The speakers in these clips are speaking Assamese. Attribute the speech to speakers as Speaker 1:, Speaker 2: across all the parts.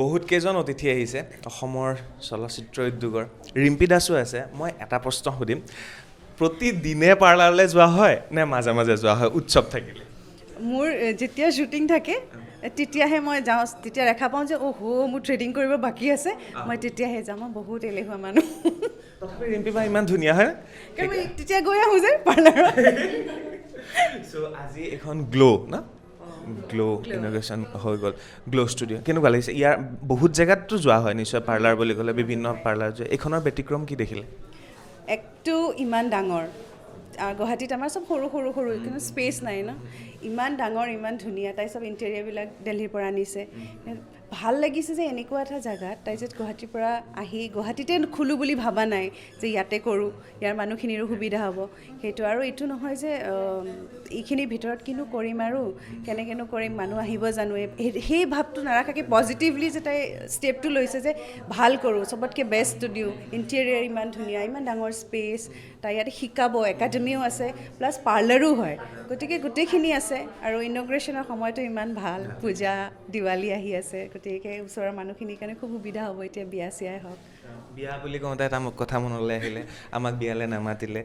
Speaker 1: বহুত কেইজন অতিথি আহিছে অসমৰ চলচ্চিত্ৰ উদ্যোগৰ ৰিম্পী দাসো আছে মই এটা প্ৰশ্ন সুধিম প্ৰতিদিনে পাৰ্লাৰলৈ যোৱা হয় নে মাজে মাজে যোৱা হয় উৎসৱ থাকিলে
Speaker 2: মোৰ যেতিয়া শ্বুটিং থাকে তেতিয়াহে মই যাওঁ তেতিয়া দেখা পাওঁ যে মোৰ থ্ৰেডিং কৰিব বাকী আছে মই তেতিয়াহে যাওঁ মই বহুত এলেহুৱা মানুহ
Speaker 1: তথাপি ৰিম্পী বা ইমান ধুনীয়া হয়
Speaker 2: তেতিয়া গৈ আহোঁ যে পাৰ্লাৰত
Speaker 1: চ' আজি এখন গ্ল' ইনগ্ৰেশ্যন হৈ গ'ল গ্ল' ষ্টুডিঅ' কেনেকুৱা লাগিছে ইয়াৰ বহুত জেগাততো যোৱা হয় নিশ্চয় পাৰ্লাৰ বুলি ক'লে বিভিন্ন পাৰ্লাৰ যোৱা এইখনৰ ব্যতিক্ৰম কি দেখিলে
Speaker 2: একটো ইমান ডাঙৰ গুৱাহাটীত আমাৰ চব সৰু কিন্তু স্পেচ নাই ন ইমান ডাঙৰ ইমান ধুনীয়া তাই চব ইণ্টেৰিয়াৰবিলাক দিল্লীৰ পৰা আনিছে ভাল লাগিছে যে এনেকুৱা এটা জেগাত তাই যে গুৱাহাটীৰ পৰা আহি গুৱাহাটীতে খোলোঁ বুলি ভাবা নাই যে ইয়াতে কৰোঁ ইয়াৰ মানুহখিনিৰো সুবিধা হ'ব সেইটো আৰু এইটো নহয় যে এইখিনিৰ ভিতৰত কিনো কৰিম আৰু কেনেকৈনো কৰিম মানুহ আহিব জানো সেই ভাৱটো নাৰাখাকৈ পজিটিভলি যে তাই ষ্টেপটো লৈছে যে ভাল কৰোঁ চবতকৈ বেষ্টটো দিওঁ ইণ্টেৰিয়াৰ ইমান ধুনীয়া ইমান ডাঙৰ স্পেচ তাই ইয়াতে শিকাব একাডেমিও আছে প্লাছ পাৰ্লাৰো হয় গতিকে গোটেইখিনি আছে আৰু ইনগ্ৰেশ্যনৰ সময়টো ইমান ভাল পূজা দিৱালী আহি আছে গতিকে ওচৰৰ মানুহখিনিৰ কাৰণে খুব সুবিধা হ'ব এতিয়া বিয়া চিয়াই হওক
Speaker 1: বিয়া বুলি কওঁতে এটা কথা মনলৈ আহিলে আমাক বিয়ালৈ নামাতিলে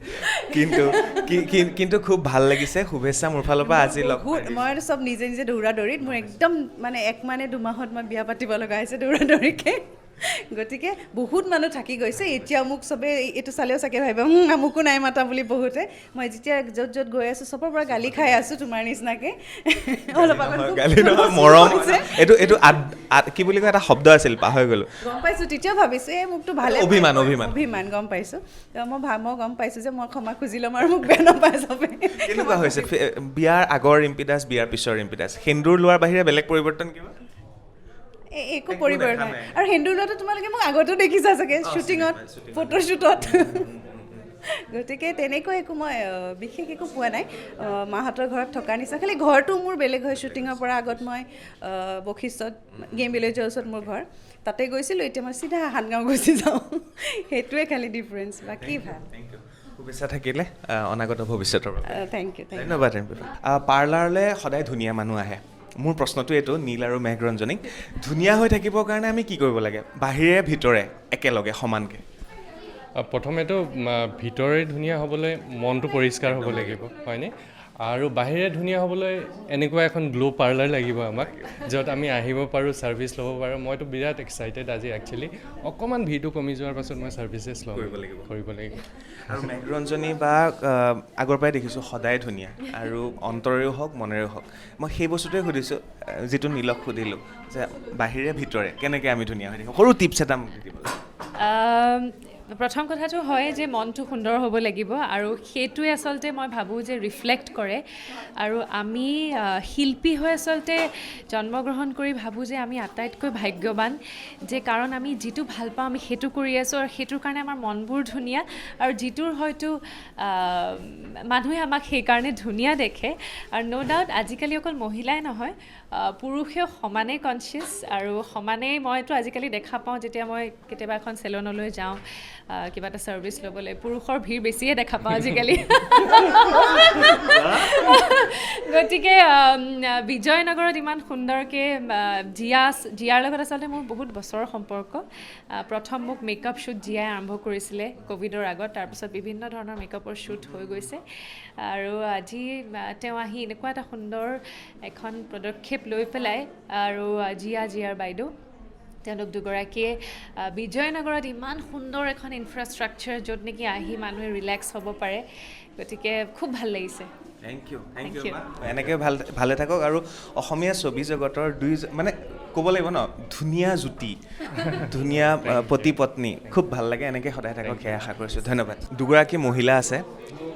Speaker 1: কিন্তু খুব ভাল লাগিছে শুভেচ্ছা মোৰ ফালৰ পৰা আজি লগ
Speaker 2: মই চব নিজে নিজে দৌৰা দৌৰিত মোৰ একদম মানে 1 মাহ নে 2 মাহত মই বিয়া পাতিব লগা হৈছে দৌৰা দৌৰিকৈ গতিকে বহুত মানুহ থাকি গৈছে এতিয়া মোক চবে এইটো চালেও চাগে ভাবিব আমুকো নাই মাতা বুলি বহুতে মই যেতিয়া য'ত গৈ আছোঁ চবৰ পৰা গালি খাই আছোঁ তোমাৰ নিচিনাকৈ অলপ
Speaker 1: গালি নহয় মৰম এইটো কি বুলি কয় এটা শব্দ আছিল পাহৰি গ'লোঁ
Speaker 2: গম পাইছোঁ তেতিয়াও ভাবিছোঁ মোকতো ভালে অভিমান গম পাইছোঁ মই গম পাইছোঁ যে মই ক্ষমা খুজি ল'ম আৰু মোক বেয়া নাপায় চবে
Speaker 1: কেনেকুৱা হৈছে বিয়াৰ আগৰ ৰিম্পী দাস বিয়াৰ পিছৰ ৰিম্পী দাস সেন্দুৰ লোৱাৰ বাহিৰে বেলেগ পৰিৱৰ্তন কিবা
Speaker 2: একো পৰিৱৰ্তন নাই আৰু সেন্দুৰ লোৱাটো তোমালোকে মোক আগতেও দেখিছা চাগে শ্বুটিঙত ফটোশ্বুটত গতিকে তেনেকৈ একো মই বিশেষ একো পোৱা নাই মাহঁতৰ ঘৰত থকা নিচিনা খালি ঘৰটো মোৰ বেলেগ হয় শ্বুটিঙৰ পৰা আগত মই বশিষ্ঠত গেম ভিলেজৰ ওচৰত মোৰ ঘৰ তাতে গৈছিলোঁ এতিয়া মই চিধা হানগাঁও গুচি যাওঁ সেইটোৱে খালি ডিফাৰেঞ্চ বাকী ভাল
Speaker 1: শুভেচ্ছা থাকিলে অনাগত ভৱিষ্যতৰ
Speaker 2: থেংক ইউ
Speaker 1: ধন্যবাদ পাৰ্লাৰলৈ সদায় ধুনীয়া মানুহ আহে মোৰ প্ৰশ্নটো এইটো নীল আৰু মেঘৰঞ্জনীক ধুনীয়া হৈ থাকিবৰ কাৰণে আমি কি কৰিব লাগে বাহিৰে ভিতৰে একেলগে সমানকৈ
Speaker 3: প্ৰথমেতো ভিতৰে ধুনীয়া হ'বলৈ মনটো পৰিষ্কাৰ হ'ব লাগিব হয়নে আৰু বাহিৰে ধুনীয়া হ'বলৈ এনেকুৱা এখন গ্ল' পাৰ্লাৰ লাগিব আমাক য'ত আমি আহিব পাৰোঁ ছাৰ্ভিচ ল'ব পাৰোঁ মইতো বিৰাট এক্সাইটেড আজি একচুৱেলি অকণমান ভিৰটো কমি যোৱাৰ পাছত মই ছাৰ্ভিচেছ কৰিব লাগিব
Speaker 1: আৰু মেঘৰঞ্জনী বা আগৰ পৰাই দেখিছোঁ সদায় ধুনীয়া আৰু অন্তৰেও হওক মনেৰেও হওক মই সেই বস্তুটোৱে সুধিছোঁ যিটো নীলক সুধিলোঁ যে বাহিৰে ভিতৰে কেনেকৈ আমি ধুনীয়া হৈ থাকিম সৰু টিপছ এটা মোক দি দিব
Speaker 4: প্ৰথম কথাটো হয় যে মনটো সুন্দৰ হ'ব লাগিব আৰু সেইটোৱে আচলতে মই ভাবোঁ যে ৰিফ্লেক্ট কৰে আৰু আমি শিল্পী হৈ আচলতে জন্মগ্ৰহণ কৰি ভাবোঁ যে আমি আটাইতকৈ ভাগ্যৱান যে কাৰণ আমি যিটো ভাল পাওঁ আমি সেইটো কৰি আছোঁ আৰু সেইটোৰ কাৰণে আমাৰ মনবোৰ ধুনীয়া আৰু যিটোৰ হয়তো মানুহে আমাক সেইকাৰণে ধুনীয়া দেখে আৰু ন' ডাউট আজিকালি অকল মহিলাই নহয় পুৰুষেও সমানেই কনচিয়াছ আৰু সমানেই মইতো আজিকালি দেখা পাওঁ যেতিয়া মই কেতিয়াবা এখন চেলনলৈ যাওঁ কিবা এটা ছাৰ্ভিচ ল'বলৈ পুৰুষৰ ভিৰ বেছিয়ে দেখা পাওঁ আজিকালি গতিকে বিজয়নগৰত ইমান সুন্দৰকৈ জিয়াৰ লগত আচলতে মোৰ বহুত বছৰৰ সম্পৰ্ক প্ৰথম মোক মেকআপ শ্বুট জিয়াই আৰম্ভ কৰিছিলে ক'ভিডৰ আগত তাৰপিছত বিভিন্ন ধৰণৰ মেকআপৰ শ্বুট হৈ গৈছে আৰু আজি তেওঁ আহি এনেকুৱা এটা সুন্দৰ এখন পদক্ষেপ লৈ পেলাই আৰু জিয়াৰ বাইদেউ তেওঁলোক দুগৰাকীয়ে বিজয়নগৰত ইমান সুন্দৰ এখন ইনফ্ৰাষ্ট্ৰাকচাৰ য'ত নেকি আহি মানুহে ৰিলেক্স হ'ব পাৰে গতিকে খুব ভাল লাগিছে
Speaker 1: থেংক ইউ এনেকৈ ভালে থাকক আৰু অসমীয়া ছবি জগতৰ মানে ক'ব লাগিব ন ধুনীয়া জুতি ধুনীয়া পতি পত্নী খুব ভাল লাগে এনেকৈ সদায় থাকক সেয়া আশা কৰিছোঁ ধন্যবাদ দুগৰাকী মহিলা আছে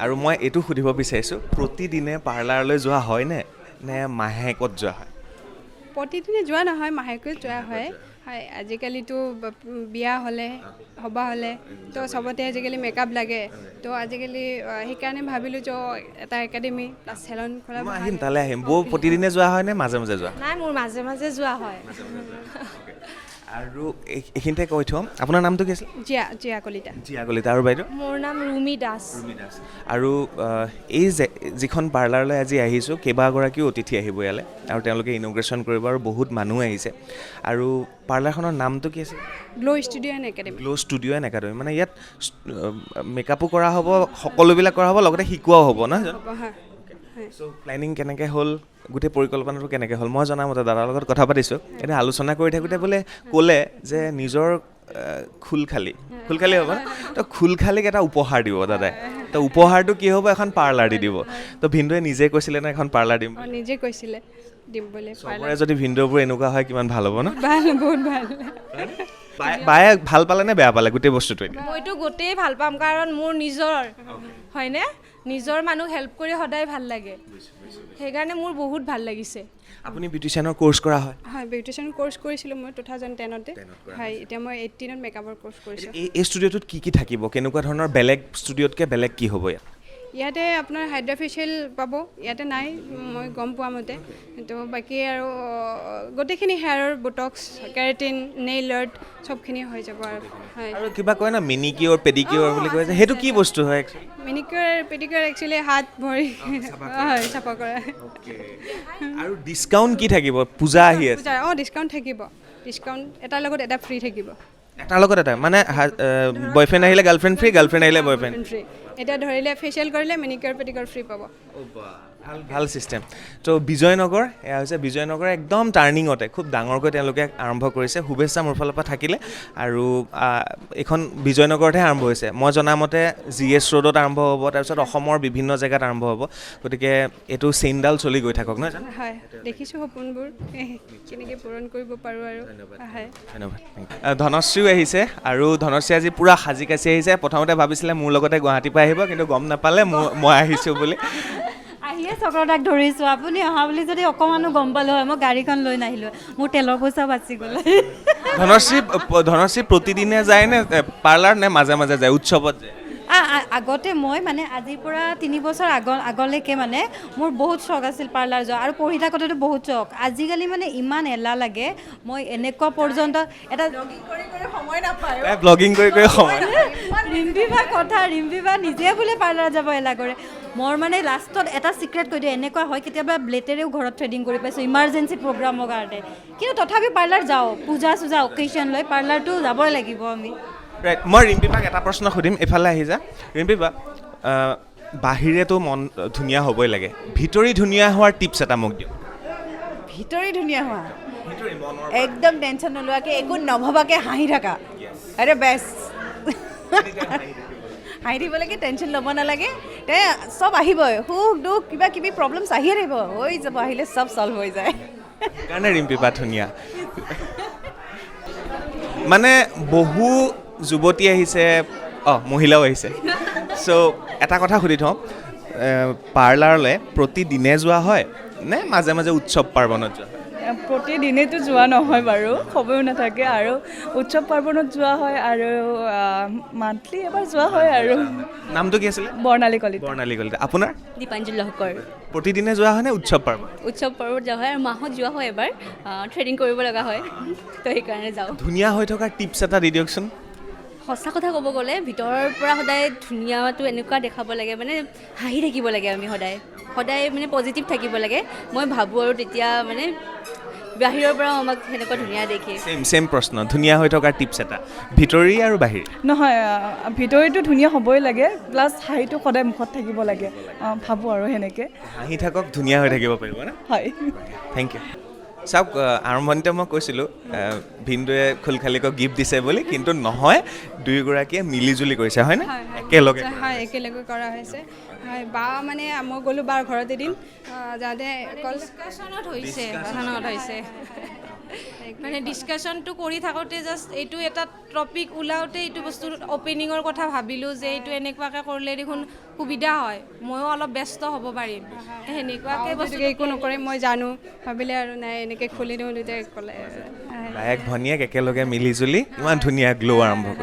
Speaker 1: আৰু মই এইটো সুধিব বিচাৰিছোঁ প্ৰতিদিনে পাৰ্লাৰলৈ যোৱা হয়নে নে মাহেকত যোৱা হয়
Speaker 5: প্ৰতিদিনে যোৱা নহয় মাহেকত যোৱা হয় হয় আজিকালিতো বিয়া হ'লে সবাহ হ'লে তো চবতে আজিকালি মেকআপ লাগে তো আজিকালি সেইকাৰণে ভাবিলোঁ যে এটা একাডেমি প্লাছ চেলন খোলা
Speaker 1: মই আহিম তালৈ আহিম বৌ প্ৰতিদিনে যোৱা হয় নে মাজে মাজে যোৱা
Speaker 5: নাই মোৰ মাজে মাজে যোৱা হয়
Speaker 1: আৰু এইখিনিতে কৈ থওঁ আপোনাৰ নামটো কি আছিল
Speaker 5: জিয়া কলিতা
Speaker 1: জিয়া কলিতা আৰু বাইদেউ
Speaker 5: মোৰ নাম ৰুমি দাস
Speaker 1: আৰু এই যিখন পাৰ্লাৰলৈ আজি আহিছোঁ কেইবাগৰাকীও অতিথি আহিব ইয়ালৈ আৰু তেওঁলোকে ইনগ্ৰেশ্যন কৰিব আৰু বহুত মানুহ আহিছে আৰু পাৰ্লাৰখনৰ নামটো কি আছিল
Speaker 5: গ্লো ষ্টুডিঅ' এণ্ড একাডেমি
Speaker 1: মানে ইয়াত মেকআপো কৰা হ'ব সকলোবিলাক কৰা হ'ব লগতে শিকোৱাও হ'ব নহয় জানো চ' প্লেনিং কেনেকৈ হ'ল গোটেই পৰিকল্পনাটো কেনেকৈ হ'ল মই জনামতে দাদাৰ লগত কথা পাতিছোঁ এতিয়া আলোচনা কৰি থাকোঁতে বোলে ক'লে যে নিজৰ খোলখালী হ'ব ন তো খোলখালীক এটা উপহাৰ দিব দাদাই তো উপহাৰটো কি হ'ব এখন পাৰ্লাৰ দি দিব তো ভিনদেউৱে নিজে কৈছিলে নে এখন পাৰ্লাৰ দিম
Speaker 5: নিজে কৈছিলে দিম বুলি
Speaker 1: চবৰে যদি ভিনদেউবোৰ এনেকুৱা হয় কিমান ভাল হ'ব ন
Speaker 5: ভাল বহুত ভাল
Speaker 1: বায়ে ভাল পালে নে বেয়া পালে গোটেই বস্তুটো
Speaker 5: মইতো গোটেই ভাল পাম কাৰণ মোৰ নিজৰ হয়নে নিজৰ মানুহক হেল্প কৰি সদায় ভাল লাগে সেইকাৰণে মোৰ বহুত ভাল লাগিছে
Speaker 1: আপুনি বিউটিচিয়ানৰ কোৰ্চ কৰা হয়
Speaker 5: হয় বিউটিচিয়ান কোৰ্চ কৰিছিলোঁ মই 2010তে হয় এতিয়া মই 18ত মেকআপৰ কোৰ্চ কৰিছোঁ
Speaker 1: এই ষ্টুডিঅ'টোত কি থাকিব কেনেকুৱা ধৰণৰ বেলেগ ষ্টুডিঅ'তকৈ বেলেগ কি হ'ব ইয়াত
Speaker 5: ইয়াতে আপোনাৰ হাইড্ৰা ফেচিয়েল পাব ইয়াতে নাই মই গম পোৱা মতে তো বাকী আৰু গোটেইখিনি হেয়াৰৰ বটক্স কেৰাটিন নেইল আৰ্ট চবখিনি হৈ যাব আৰু হয়
Speaker 1: আৰু কিবা কয় না মেনিকিয়ৰ পেডিকিয়ৰ বুলি কয় যে সেইটো কি বস্তু হয়
Speaker 5: মেনিকিয়ৰ পেডিকিয়ৰ একচুৱেলি হাত ভৰি হয় চাফা কৰা
Speaker 1: আৰু ডিছকাউণ্ট কি থাকিব পূজা আহি আছে
Speaker 5: ডিছকাউণ্ট থাকিব ডিছকাউণ্ট এটাৰ লগত এটা ফ্ৰী থাকিব
Speaker 1: এটাৰ লগত এটা মানে বয়ফ্ৰেণ্ড আহিলে গাৰ্লফ্ৰেণ্ড ফ্ৰী গাৰ্লফ্ৰেণ্ড আহিলে বয়ফ্ৰেণ্ড
Speaker 5: ফ্ৰী এতিয়া ধৰিলে ফেচিয়েল কৰিলে মেনিকিয়ৰ পেডিকিয়ৰ ফ্ৰী পাব
Speaker 1: ভাল চিষ্টেম তো বিজয়নগৰ এয়া হৈছে বিজয়নগৰ একদম টাৰ্ণিঙতে খুব ডাঙৰকৈ তেওঁলোকে আৰম্ভ কৰিছে শুভেচ্ছা মোৰ ফালৰ পৰা থাকিলে আৰু এইখন বিজয়নগৰতহে আৰম্ভ হৈছে মই জনামতে GS ৰোডত আৰম্ভ হ'ব তাৰপিছত অসমৰ বিভিন্ন জেগাত আৰম্ভ হ'ব গতিকে এইটো চেইনডাল চলি গৈ থাকক নহয় জানো
Speaker 5: হয় দেখিছোঁ সপোনবোৰ কেনেকৈ পূৰণ কৰিব পাৰোঁ আৰু হয়
Speaker 1: ধন্যবাদ ধনশ্ৰীও আহিছে আৰু ধনশ্ৰী আজি পূৰা সাজি কাচি আহিছে প্ৰথমতে ভাবিছিলে মোৰ লগতে গুৱাহাটীৰ পৰা আহিব কিন্তু গম নাপালে মই আহিছোঁ বুলি
Speaker 6: আহিয়ে চক্ৰদাক ধৰিছোঁ আপুনি অহা বুলি যদি অকণমানো গম পালোঁ হয় মই গাড়ীখন লৈ নাহিলোঁ মোৰ তেলৰ পইচা বাচি গ'লে
Speaker 1: ধনশ্ৰী প্ৰতিদিনে যায় নে পাৰ্লাৰ নে মাজে মাজে যায় উৎসৱত যায়
Speaker 6: আগতে মই মানে আজিৰ পৰা 3 বছৰ আগলৈকে মানে মোৰ বহুত চখ আছিল পাৰ্লাৰ যোৱা আৰু পঢ়ি থাকোঁতেতো বহুত চখ আজিকালি মানে ইমান এলাহ লাগে মই এনেকুৱা পৰ্যন্ত এটা
Speaker 1: ব্লগিং কৰি সময়
Speaker 6: ৰিম্পী বা নিজে বোলে পাৰ্লাৰ যাব এলাহ কৰে মোৰ মানে লাষ্টত এটা চিক্ৰেট কৈ দিওঁ এনেকুৱা হয় কেতিয়াবা ব্লেডেৰেও ঘৰত থ্ৰেডিং কৰি পাইছোঁ ইমাৰ্জেঞ্চি প্ৰগ্ৰামৰ কাৰণে কিন্তু তথাপি পাৰ্লাৰ যাওঁ পূজা চূজা অকেশ্যন লৈ পাৰ্লাৰটো যাবই লাগিব আমি
Speaker 1: ৰাইট মই ৰিম্পীবাক এটা প্ৰশ্ন সুধিম এইফালে আহি যা ৰিম্পীবা বাহিৰেতো মন ধুনীয়া হ'বই লাগে ভিতৰি ধুনীয়া হোৱাৰ টিপছ এটা মোক দিয়ক
Speaker 2: ভিতৰি ধুনীয়া হোৱা একদম টেনশ্যন নোলোৱাকৈ একো নভবাকৈ হাঁহি থাকা আৰে বেষ্ট হাঁহি থাকিব লাগে টেনশ্যন ল'ব নালাগে চব আহিবই সুখ দুখ কিবা কিবি প্ৰব্লেমছ আহিয়ে থাকিব হৈ যাব আহিলে চব চল্ভ হৈ যায়
Speaker 1: সেইকাৰণে ৰিম্পীবা ধুনীয়া মানে বহু যুৱতী আহিছে মহিলাও আহিছে চ' এটা কথা সুধি থওঁ পাৰ্লাৰলৈ প্ৰতিদিনে যোৱা হয় নে মাজে মাজে উৎসৱ পাৰ্বণত যোৱা হয়
Speaker 7: প্ৰতিদিনেতো যোৱা নহয় বাৰু সময়ো নাথাকে আৰু উৎসৱ পাৰ্বণত যোৱা হয় আৰু মান্থলি এবাৰ যোৱা হয় আৰু
Speaker 1: নামটো কি আছিলে
Speaker 7: বৰ্ণালী কলিতা
Speaker 1: আপোনাৰ
Speaker 8: দীপাঞ্জলি লহকৰ
Speaker 1: প্ৰতিদিনে যোৱা হয় নে উৎসৱ পাৰ্বণ
Speaker 8: যোৱা হয় আৰু মাহত যোৱা হয় এবাৰ থ্ৰেডিং কৰিব লগা হয় তো সেইকাৰণে যাওঁ
Speaker 1: ধুনীয়া হৈ থকা টিপছ এটা দি দিয়কচোন
Speaker 8: সঁচা কথা ক'ব গ'লে ভিতৰৰ পৰা সদায় ধুনীয়াটো এনেকুৱা দেখাব লাগে মানে হাঁহি থাকিব লাগে আমি সদায় মানে পজিটিভ থাকিব লাগে মই ভাবোঁ আৰু তেতিয়া মানে বাহিৰৰ পৰাও আমাক সেনেকুৱা ধুনীয়া দেখি
Speaker 1: চেম প্ৰশ্ন ধুনীয়া হৈ থকা টিপছ এটা ভিতৰি আৰু বাহিৰ
Speaker 7: নহয় ভিতৰিটো ধুনীয়া হ'বই লাগে প্লাছ হাঁহিটো সদায় মুখত থাকিব লাগে ভাবোঁ আৰু সেনেকৈ
Speaker 1: হাঁহি থাকক ধুনীয়া হৈ থাকিব পাৰিব না
Speaker 7: হয়
Speaker 1: থেংক ইউ চাওক আৰম্ভণিতে মই কৈছিলোঁ ভিনদেউৱে খোলখালীকক গিফ্ট দিছে বুলি কিন্তু নহয় দুয়োগৰাকীয়ে মিলিজুলি কৰিছে হয়নে একেলগে
Speaker 5: হয় একেলগে কৰা হৈছে হয় বা মানে মই গ'লোঁ বাৰ ঘৰত এদিন যাওঁতে
Speaker 9: ডিছকাশ্যনত হৈছে মানে ডিছকাশ্যনটো কৰি থাকোঁতে জাষ্ট এইটো এটা টপিক ওলাওঁতে এইটো বস্তু অপেনিঙৰ কথা ভাবিলোঁ যে এইটো এনেকুৱাকৈ কৰিলে দেখোন সুবিধা হয় ময়ো অলপ ব্যস্ত হ'ব পাৰিম সেনেকুৱাকৈ বস্তু
Speaker 5: একো নকৰে মই জানো ভাবিলে আৰু নাই এনেকৈ খুলি দিওঁ দুটাই ক'লে
Speaker 1: বায়েক ভনীয়েক একেলগে মিলি জুলি ইমান ধুনীয়া গ্ল' আৰম্ভ কৰিছে